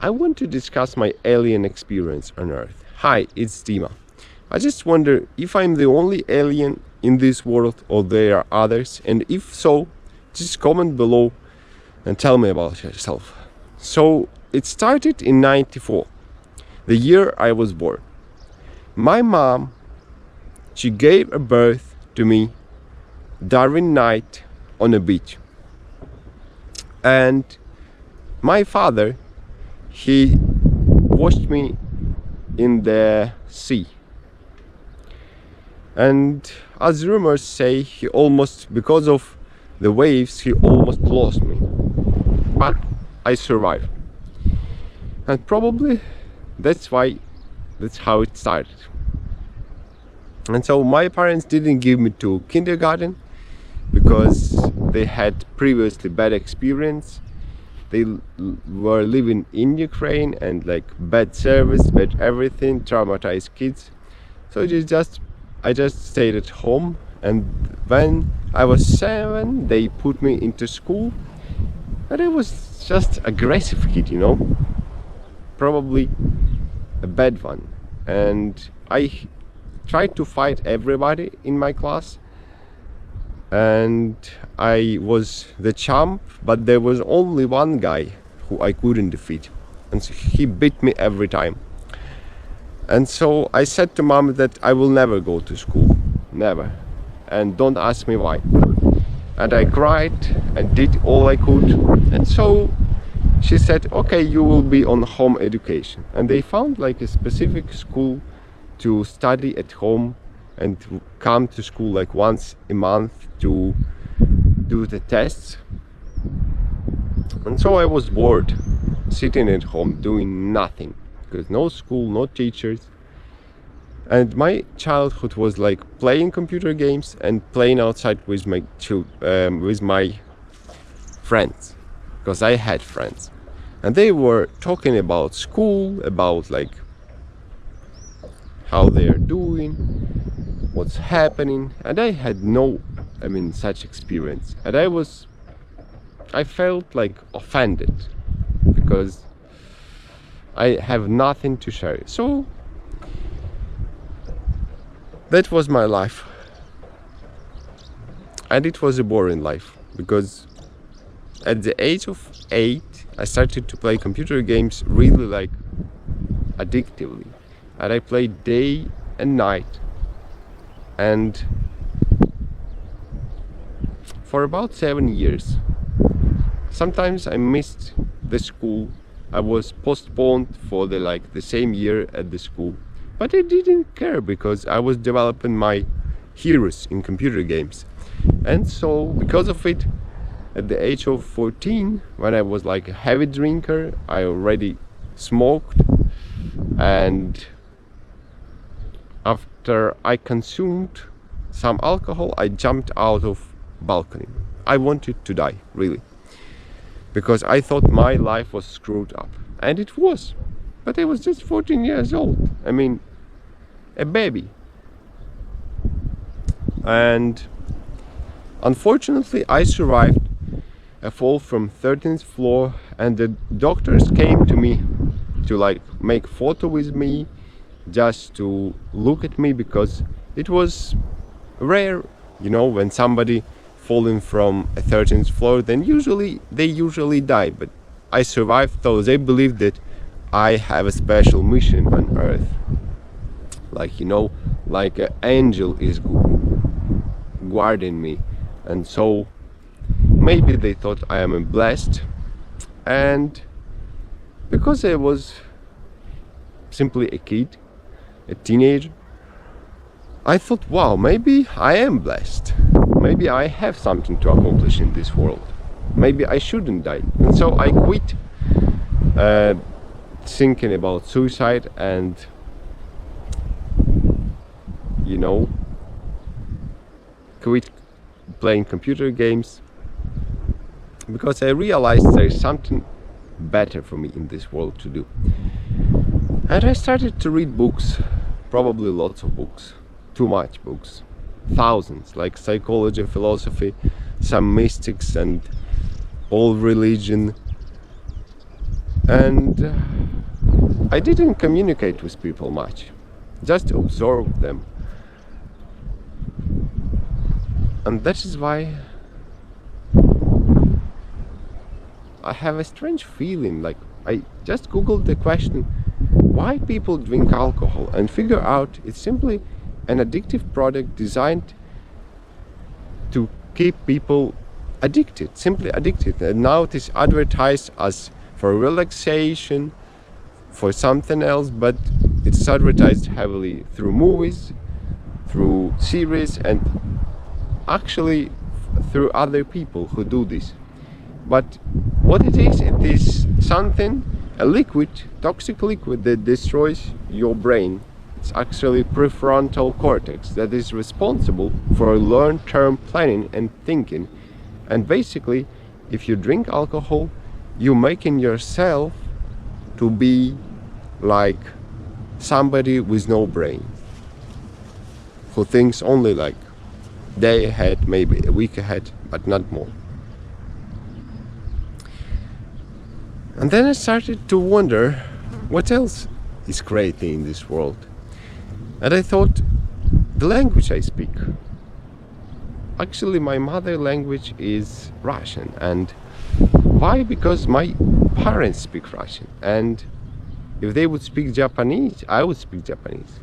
I want to discuss my alien experience on Earth. Hi, it's Dima. I just wonder if I'm the only alien in this world or there are others, and if so, just comment below and tell me about yourself. So, it started in '94, the year I was born. My mom, she gave a birth to me during night on a beach. And my father, he washed me in the sea. And as rumors say, he almost, because of the waves, he almost lost me. But I survived. And probably that's how it started. And so my parents didn't give me to kindergarten because they had previously bad experience. They were living in Ukraine and like bad service, bad everything, traumatized kids. So I just stayed at home, and when I was 7, they put me into school, and I was just aggressive kid, probably a bad one, and I tried to fight everybody in my class, and I was the champ, but there was only one guy who I couldn't defeat, and so he beat me every time. And so I said to mom that I will never go to school, never, and don't ask me why. And I cried and did all I could, and so she said, okay, you will be on home education. And they found like a specific school to study at home and to come to school like once a month to do the tests. And so I was bored, sitting at home doing nothing, because no school, no teachers. And my childhood was like playing computer games and playing outside with my friends, because I had friends, and they were talking about school, about like how they are doing, what's happening, and I had such experience, and I felt like offended because I have nothing to share. So that was my life, and it was a boring life, because at the age of 8 I started to play computer games really like addictively, and I played day and night, and for about 7 years. Sometimes I missed the school. I was postponed for the same year at the school, but I didn't care because I was developing my heroes in computer games. And so because of it, at the age of 14, when I was like a heavy drinker, I already smoked, and after I consumed some alcohol, I jumped out of balcony. I wanted to die, really, because I thought my life was screwed up, and it was. But I was just 14 years old. A baby. And unfortunately, I survived a fall from 13th floor, and the doctors came to me to make photo with me, just to look at me, because it was rare, when somebody falling from a 13th floor, then they usually die. But I survived, so they believe that I have a special mission on Earth, like an angel is guarding me. And so maybe they thought I am blessed, and because I was simply a kid, a teenager, I thought, wow, maybe I am blessed. Maybe I have something to accomplish in this world. Maybe I shouldn't die. And so I quit thinking about suicide, and quit playing computer games, because I realized there's something better for me in this world to do. And I started to read books, probably lots of books, too much books, thousands, like psychology, philosophy, some mystics, and all religion. And I didn't communicate with people much, just observe them. And that is why I have a strange feeling. Like, I just googled the question, why people drink alcohol, and figure out it's simply an addictive product designed to keep people addicted, simply addicted. And now it is advertised as for relaxation, for something else, but it's advertised heavily through movies, through series, and actually through other people who do this. But what it is something, a liquid, toxic liquid that destroys your brain. It's actually prefrontal cortex that is responsible for long-term planning and thinking. And basically, if you drink alcohol, you're making yourself to be like somebody with no brain, who thinks only like day ahead, maybe a week ahead, but not more. And then I started to wonder what else is crazy in this world. And I thought, the language I speak. Actually, my mother language is Russian. And why? Because my parents speak Russian. And if they would speak Japanese, I would speak Japanese.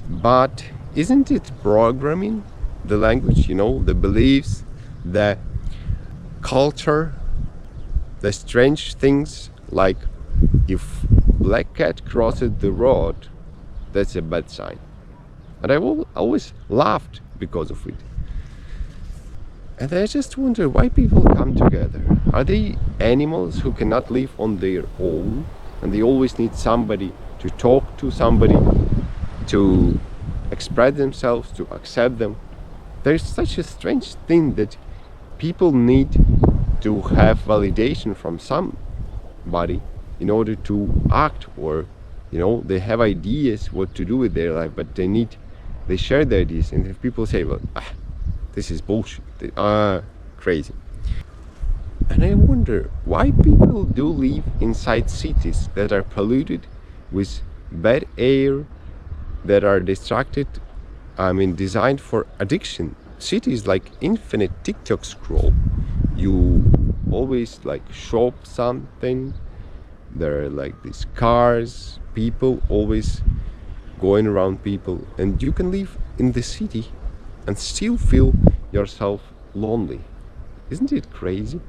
But isn't it programming, the language, the beliefs, the culture, the strange things, like if black cat crossed the road, that's a bad sign. And I always laughed because of it. And I just wonder why people come together. Are they animals who cannot live on their own, and they always need somebody to talk to, somebody to express themselves, to accept them? There's such a strange thing that people need to have validation from somebody in order to act, or they have ideas what to do with their life, but they share their ideas. And if people say, well, this is bullshit, crazy. And I wonder why people do live inside cities that are polluted with bad air, that are designed for addiction. Cities like infinite TikTok scroll. You always shop something. There are these cars, people always going around people, and you can live in the city and still feel yourself lonely. Isn't it crazy?